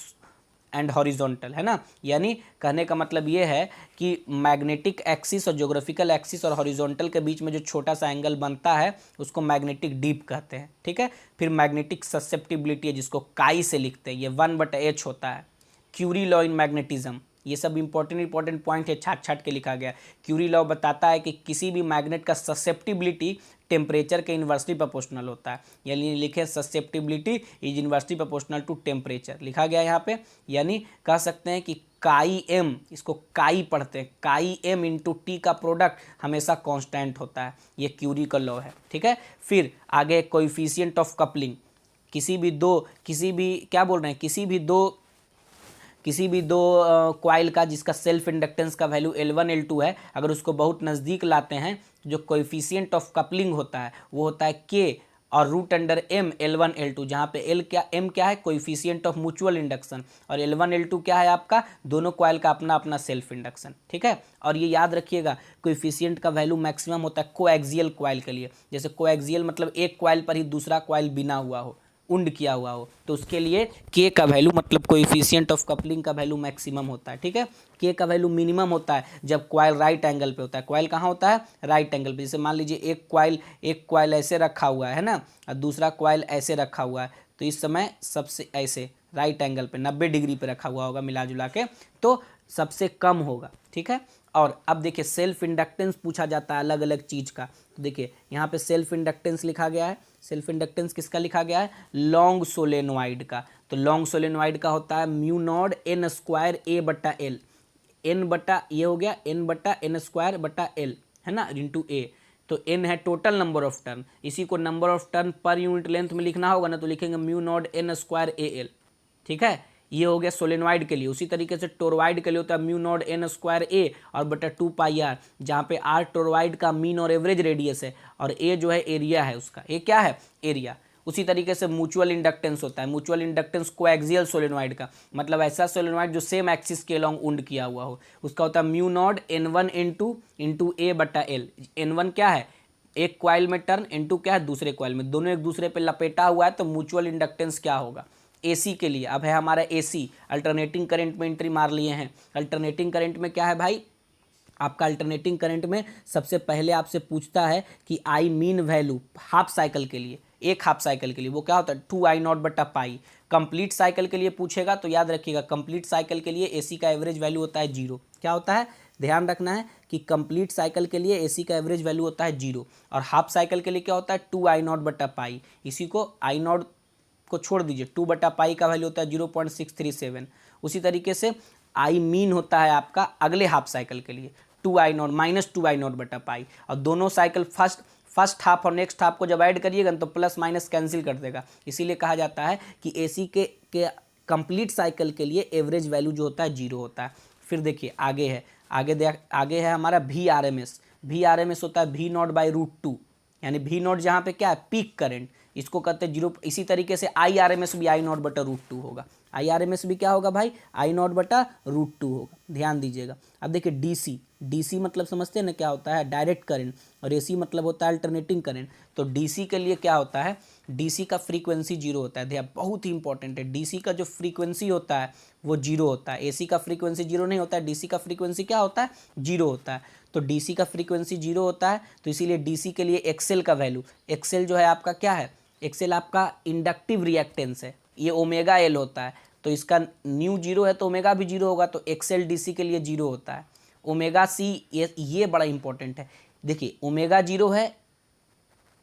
and horizontal, है ना, यानी कहने का मतलब ये है कि मैग्नेटिक एक्सिस और ज्योग्राफिकल एक्सिस और हॉरिजॉन्टल के बीच में जो छोटा सा एंगल बनता है उसको मैग्नेटिक डीप कहते हैं। ठीक है, फिर मैग्नेटिक ससेप्टिबिलिटी है जिसको काई से लिखते हैं, ये 1/h होता है। क्यूरी लॉ इन मैग्नेटिज्म, ये सब इंपॉर्टेंट पॉइंट है, छाट के लिखा गया। क्यूरी लॉ बताता है कि किसी भी मैग्नेट का ससेप्टिबिलिटी टेम्परेचर के इन्वर्सली प्रोपोर्शनल होता है, यानी लिखे susceptibility is inversely proportional to temperature, लिखा गया यहाँ पे। यानी कह सकते हैं कि काई एम, इसको काई पढ़ते हैं, काई एम इंटू टी का प्रोडक्ट हमेशा कांस्टेंट होता है, ये क्यूरी का लॉ है। ठीक है, फिर आगे कोएफिशिएंट ऑफ कपलिंग, किसी भी दो कॉइल का जिसका सेल्फ इंडक्टेंस का वैल्यू L1 L2 है, अगर उसको बहुत नज़दीक लाते हैं जो कोएफिशिएंट ऑफ कपलिंग होता है वो होता है K और root under M L1 L2, जहाँ पे M क्या है, कोएफिशिएंट ऑफ म्यूचुअल इंडक्शन, और L1 L2 क्या है आपका, दोनों कॉइल का अपना अपना सेल्फ इंडक्शन। ठीक है, और ये याद रखिएगा कोएफिशिएंट का वैल्यू मैक्सिमम होता है कोएक्सियल कॉइल के लिए। जैसे कोएक्सियल मतलब एक कॉइल पर ही दूसरा कॉइल बिना हुआ हो, उंड किया हुआ हो, तो उसके लिए के का वैल्यू मतलब कोएफिशिएंट ऑफ कपलिंग का वैल्यू मैक्सिमम होता है। ठीक है, के का वैल्यू मिनिमम होता है जब कॉइल राइट एंगल पे होता है। कॉइल कहाँ होता है, राइट एंगल पे। जैसे मान लीजिए एक कॉइल ऐसे रखा हुआ है ना, और दूसरा कॉइल ऐसे रखा हुआ है, तो इस समय सबसे ऐसे राइट एंगल पे 90 डिग्री पे रखा हुआ होगा मिला जुला के, तो सबसे कम होगा। ठीक है, और अब देखिए सेल्फ इंडक्टेंस पूछा जाता है अलग अलग चीज़ का। तो देखिए यहाँ पे सेल्फ इंडक्टेंस लिखा गया है, सेल्फ इंडक्टेंस किसका लिखा गया है, लॉन्ग सोलेनोइड का। तो लॉन्ग सोलेनोइड का होता है म्यू नॉड एन स्क्वायर ए बटा एल, एन बटा ये हो गया एन बटा एन स्क्वायर बटा एल, है ना, इंटू ए। तो एन है टोटल नंबर ऑफ टर्न, इसी को नंबर ऑफ टर्न पर यूनिट लेंथ में लिखना होगा ना, तो लिखेंगे mu nought n square A L. ठीक है, ये हो गया सोलेनॉइड के लिए। उसी तरीके से टोरॉइड के लिए होता है म्यू नॉट एन स्क्वायर ए और बटा 2 पाई आर, जहाँ पे आर टोरॉइड का मीन और एवरेज रेडियस है और ए जो है एरिया है उसका, ए क्या है एरिया। उसी तरीके से म्यूचुअल इंडक्टेंस होता है, म्यूचुअल इंडक्टेंस कोएक्सियल सोलेनॉइड का, मतलब ऐसा सोलेनॉइड जो सेम एक्सिस के अलॉन्ग उंड किया हुआ हो, उसका होता है म्यू नॉट N1 इंटू ए बटा एल। N1 क्या है एक क्वाइल में टर्न, N2 क्या है दूसरे क्वाइल में, दोनों एक दूसरे पे लपेटा हुआ है, तो म्यूचुअल इंडक्टेंस क्या होगा एसी के लिए। अब है हमारा एसी, अल्टरनेटिंग करंट में एंट्री मार लिए हैं। अल्टरनेटिंग करंट में क्या है भाई, आपका अल्टरनेटिंग करंट में सबसे पहले आपसे पूछता है कि I mean value half cycle के लिए, एक हाफ साइकिल के लिए वो क्या होता है 2I0 बटा पाई। कंप्लीट साइकिल के लिए पूछेगा तो याद रखिएगा कंप्लीट साइकिल के लिए एसी का एवरेज वैल्यू होता है 0। क्या होता है ध्यान रखना है कि कंप्लीट साइकिल के लिए एसी का एवरेज वैल्यू होता है 0 और हाफ साइकिल के लिए क्या होता है 2I0 बटा पाई। इसी को I0 को छोड़ दीजिए, 2 बटा पाई का वैल्यू होता है 0.637। उसी तरीके से आई मीन होता है आपका अगले हाफ साइकिल के लिए 2I0 माइनस 2I0 बटा पाई, और दोनों साइकिल फर्स्ट हाफ और नेक्स्ट हाफ को जब ऐड करिएगा तो प्लस माइनस कैंसिल कर देगा। इसीलिए कहा जाता है कि एसी के कंप्लीट साइकिल के लिए एवरेज वैल्यू जो होता है 0 होता है। फिर देखिए आगे है, आगे है हमारा वी आर एम एस होता है V0/√2, यानी V0 जहाँ पे क्या है पीक करंट, इसको कहते हैं 0। इसी तरीके से I/RMS भी I0/√2 होगा, I/RMS भी क्या होगा भाई I0/√2 होगा, ध्यान दीजिएगा। अब देखिए डीसी मतलब समझते हैं ना क्या होता है डायरेक्ट करंट, और एसी मतलब होता है अल्टरनेटिंग करंट। तो डीसी के लिए क्या होता है, डीसी का फ्रीक्वेंसी 0 होता है, ध्यान बहुत ही इंपॉर्टेंट है। डीसी का जो फ्रीक्वेंसी होता है वो 0 होता है, एसी का फ्रीक्वेंसी 0 नहीं होता है, डीसी का फ्रीक्वेंसी क्या होता है 0 होता है। तो डीसी का फ्रीक्वेंसी 0 होता है, तो इसीलिए डीसी के लिए एक्सेल का वैल्यू, एक्सेल जो है आपका क्या है, एक्सेल आपका इंडक्टिव रिएक्टेंस है, ये ओमेगा एल होता है। तो इसका न्यू 0 है तो ओमेगा भी 0 होगा, तो एक्सेल डीसी के लिए 0 होता है। ओमेगा सी ये बड़ा इंपॉर्टेंट है, देखिए ओमेगा 0 है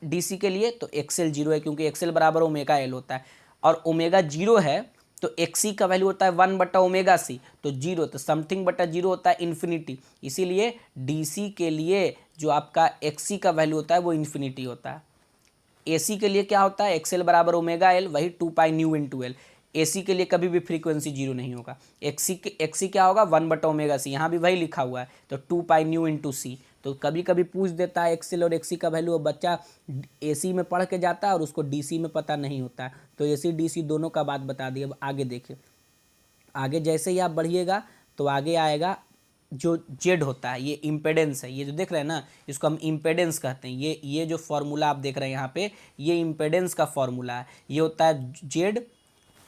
डीसी के लिए तो एक्सेल 0 है, क्योंकि एक्सेल बराबर ओमेगा एल होता है। और ओमेगा 0 है तो एक्सी का वैल्यू होता है 1 बटा ओमेगा सी, तो 0, तो समथिंग बटा 0 होता है इन्फिनिटी। इसीलिए डीसी के लिए जो आपका एक्सी का वैल्यू होता है वो इन्फिनिटी होता है। एसी के लिए क्या होता है एक्सेल बराबर ओमेगा एल, वही 2 pi nu into L. AC के लिए कभी भी फ्रीक्वेंसी 0 नहीं होगा। एक्सी क्या होगा 1 बटा ओमेगा सी, यहाँ भी वही लिखा हुआ है, तो 2 पाई न्यू इंटू सी। तो कभी कभी पूछ देता है एक्सेल और एक्सी का वैल्यू, बच्चा एसी में पढ़ के जाता है और उसको डीसी में पता नहीं होता है, तो एसी डीसी दोनों का बात बता दी। अब आगे देखिए, आगे जैसे ही आप बढ़िएगा तो आगे आएगा जो जेड होता है, ये इम्पेडेंस है, ये जो देख रहे हैं ना इसको हम इम्पेडेंस कहते हैं। ये जो फॉर्मूला आप देख रहे हैं यहाँ पे, ये इम्पेडेंस का फॉर्मूला है। ये होता है जेड,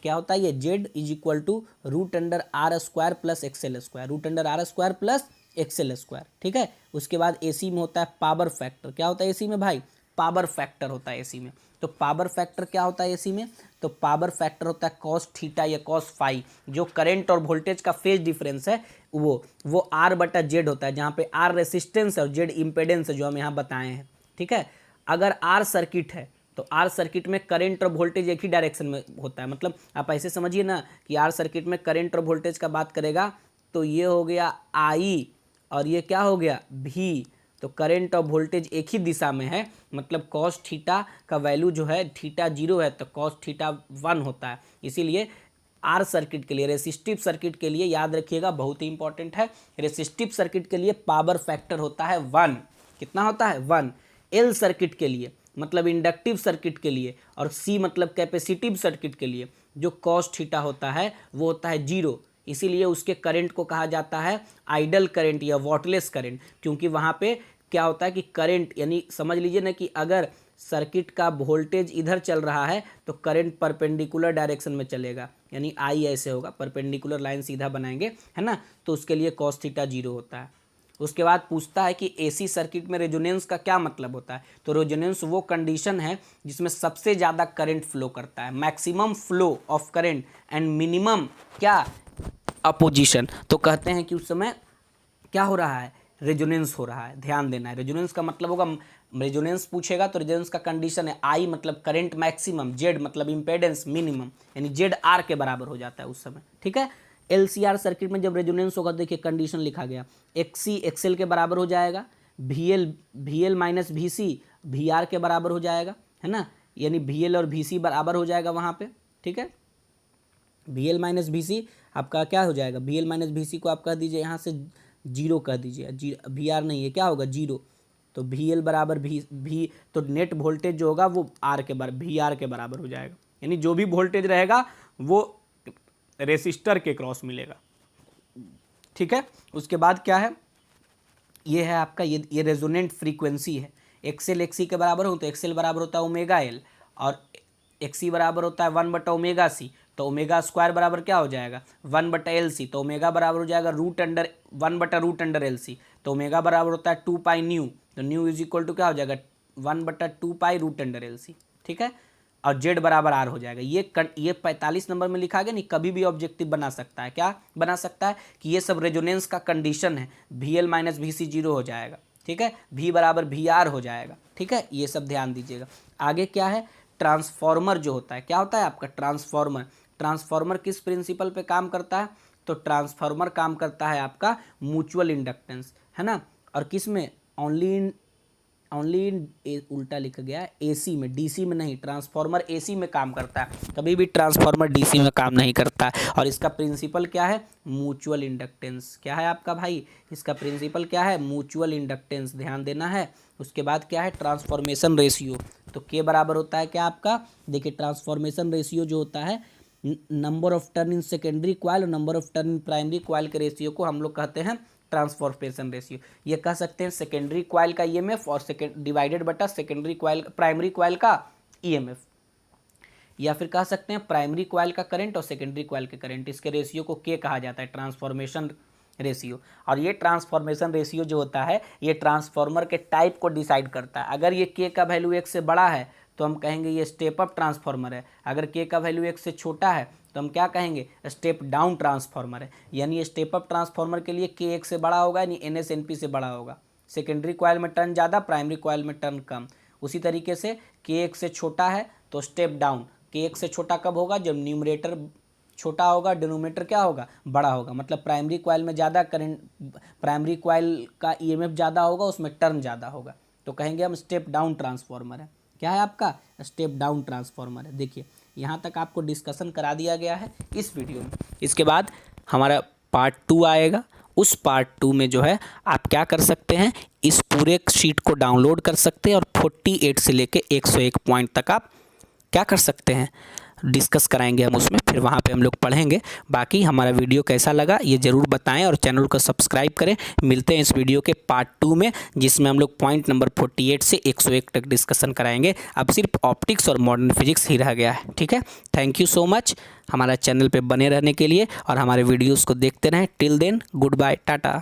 क्या होता है ये Z is equal to √R² plus X L square, √R² plus X L square, ठीक है। उसके बाद एसी में होता है पावर फैक्टर, क्या होता है एसी में भाई पावर फैक्टर होता है एसी में। तो पावर फैक्टर क्या होता है एसी में, तो पावर फैक्टर होता है cos थीटा या cos फाई, जो करंट और वोल्टेज का फेज डिफरेंस है वो R/Z होता है, जहाँ पे R रेसिस्टेंस है और Z इम्पेडेंस है जो हम यहाँ बताए हैं, ठीक है। अगर R सर्किट है तो आर सर्किट में करंट और वोल्टेज एक ही डायरेक्शन में होता है, मतलब आप ऐसे समझिए ना कि आर सर्किट में करंट और वोल्टेज का बात करेगा तो ये हो गया आई और ये क्या हो गया भी, तो करंट और वोल्टेज एक ही दिशा में है, मतलब cos थीटा का वैल्यू जो है थीटा 0 है तो cos थीटा 1 होता है। इसीलिए आर सर्किट के लिए, रेसिस्टिव सर्किट के लिए याद रखिएगा बहुत ही इंपॉर्टेंट है, रेसिस्टिव सर्किट के लिए पावर फैक्टर होता है 1, कितना होता है 1। एल सर्किट के लिए मतलब इंडक्टिव सर्किट के लिए, और सी मतलब कैपेसिटिव सर्किट के लिए जो cos थीटा होता है वो होता है 0। इसीलिए उसके करंट को कहा जाता है आइडल करंट या वॉटलेस करंट, क्योंकि वहाँ पे क्या होता है कि करंट, यानी समझ लीजिए ना कि अगर सर्किट का वोल्टेज इधर चल रहा है तो करंट परपेंडिकुलर डायरेक्शन में चलेगा, यानी आई ऐसे होगा, परपेंडिकुलर लाइन सीधा बनाएंगे है ना, तो उसके लिए cos थीटा 0 होता है। उसके बाद पूछता है कि एसी सर्किट में रेजोनेंस का क्या मतलब होता है, तो रेजोनेंस वो कंडीशन है जिसमें सबसे ज़्यादा करंट फ्लो करता है, maximum flow of current and minimum क्या अपोजिशन। तो कहते हैं कि उस समय क्या हो रहा है रेजोनेंस हो रहा है, ध्यान देना है। रेजोनेंस का मतलब होगा, रेजोनेंस पूछेगा तो रेजोनेंस का कंडीशन है आई मतलब करंट मैक्सिमम, जेड मतलब इम्पेडेंस मिनिमम, यानी जेड आर के बराबर हो जाता है उस समय, ठीक है। एलसीआर सर्किट में जब रेजोनेंस होगा, देखिए कंडीशन लिखा गया, एक्सी एक्सएल के बराबर हो जाएगा, वीएल माइनस वीसी वीआर के बराबर हो जाएगा, है ना, यानी वीएल और वीसी बराबर हो जाएगा वहाँ पे, ठीक है। VL माइनस VC आपका क्या हो जाएगा, VL माइनस VC को आप कह दीजिए यहाँ से 0 कह दीजिए, VR नहीं है, क्या होगा 0। तो VL बराबर भी तो नेट वोल्टेज जो होगा वो R के बराबर VR के बराबर हो जाएगा, यानी जो भी वोल्टेज रहेगा वो रेसिस्टर के क्रॉस मिलेगा। ठीक है, उसके बाद क्या है, ये है आपका ये रेजोनेंट फ्रीक्वेंसी है। XL XC के बराबर हो तो XL बराबर होता है ओमेगा L और XC बराबर होता है 1/ओमेगा C। तो ओमेगा स्क्वायर बराबर क्या हो जाएगा 1/LC। तो ओमेगा बराबर हो जाएगा 1/√LC। तो ओमेगा बराबर होता है 2 पाई न्यू। तो न्यू इज इक्वल टू क्या हो जाएगा 1/2 पाई √LC। ठीक है, और Z बराबर R हो जाएगा। ये 45 नंबर में लिखा गया नहीं, कभी भी ऑब्जेक्टिव बना सकता है। क्या बना सकता है कि ये सब रेजोनेंस का कंडीशन है, VL माइनस VC 0 हो जाएगा। ठीक है, V बराबर VR हो जाएगा। ठीक है, ये सब ध्यान दीजिएगा। आगे क्या है, ट्रांसफॉर्मर जो होता है, क्या होता है आपका ट्रांसफॉर्मर किस प्रिंसिपल पे काम करता है, तो ट्रांसफॉर्मर काम करता है आपका म्यूचुअल इंडक्टेंस, है ना, और किस में, ओनली उल्टा लिखा गया है AC में, DC में नहीं। ट्रांसफॉर्मर AC में काम करता है, कभी भी ट्रांसफॉर्मर DC में काम नहीं करता है। और इसका प्रिंसिपल क्या है, म्यूचुअल इंडक्टेंस। क्या है आपका भाई, इसका प्रिंसिपल क्या है, म्यूचुअल इंडक्टेंस, ध्यान देना है। उसके बाद क्या है, ट्रांसफॉर्मेशन रेशियो। तो K बराबर होता है क्या आपका, देखिए ट्रांसफॉर्मेशन रेशियो जो होता है number of turn in secondary coil और number of turn in primary coil के रेशियो को हम लोग कहते हैं ट्रांसफॉर्मेशन रेशियो। ये कह सकते हैं सेकेंडरी कॉइल का EMF और डिवाइडेड बटा सेकेंडरी कॉइल प्राइमरी कॉइल का EMF, या फिर कह सकते हैं प्राइमरी कॉइल का करंट और सेकेंडरी कॉइल के करंट। इसके रेशियो को K कहा जाता है, ट्रांसफॉर्मेशन रेशियो। और ये ट्रांसफॉर्मेशन रेशियो जो होता है ये ट्रांसफॉर्मर के टाइप को डिसाइड करता है। अगर ये K का वैल्यू 1 से बड़ा है तो हम कहेंगे ये स्टेप अप ट्रांसफॉर्मर है। अगर K का वैल्यू 1 से छोटा है तो हम क्या कहेंगे, स्टेप डाउन ट्रांसफॉर्मर है। यानी स्टेप अप ट्रांसफॉर्मर के लिए K 1 से बड़ा होगा, यानी NS NP से बड़ा होगा। सेकेंडरी कॉइल में टर्न ज़्यादा, प्राइमरी कॉइल में टर्न कम। उसी तरीके से K 1 से छोटा है तो स्टेप डाउन। K 1 से छोटा कब होगा, जब न्यूमरेटर छोटा होगा, डिनोमिनेटर क्या होगा, बड़ा होगा। मतलब प्राइमरी कॉइल में ज़्यादा करंट, प्राइमरी कॉइल का EMF ज़्यादा होगा, उसमें टर्न ज़्यादा होगा, तो कहेंगे हम स्टेप डाउन ट्रांसफॉर्मर है। क्या है आपका, स्टेप डाउन ट्रांसफॉर्मर है। देखिए यहाँ तक आपको डिस्कशन करा दिया गया है इस वीडियो में। इसके बाद हमारा पार्ट 2 आएगा। उस पार्ट 2 में जो है आप क्या कर सकते हैं, इस पूरे शीट को डाउनलोड कर सकते हैं और 48 से लेके 101 पॉइंट तक आप क्या कर सकते हैं, डिस्कस कराएंगे हम उसमें, फिर वहाँ पे हम लोग पढ़ेंगे। बाकी हमारा वीडियो कैसा लगा ये ज़रूर बताएं और चैनल को सब्सक्राइब करें। मिलते हैं इस वीडियो के पार्ट 2 में, जिसमें हम लोग पॉइंट नंबर 48 से 101 तक डिस्कशन कराएंगे। अब सिर्फ ऑप्टिक्स और मॉडर्न फिजिक्स ही रह गया है। ठीक है, थैंक यू सो मच हमारा चैनल पर बने रहने के लिए और हमारे वीडियोज़ को देखते रहें। Till then goodbye, Tata.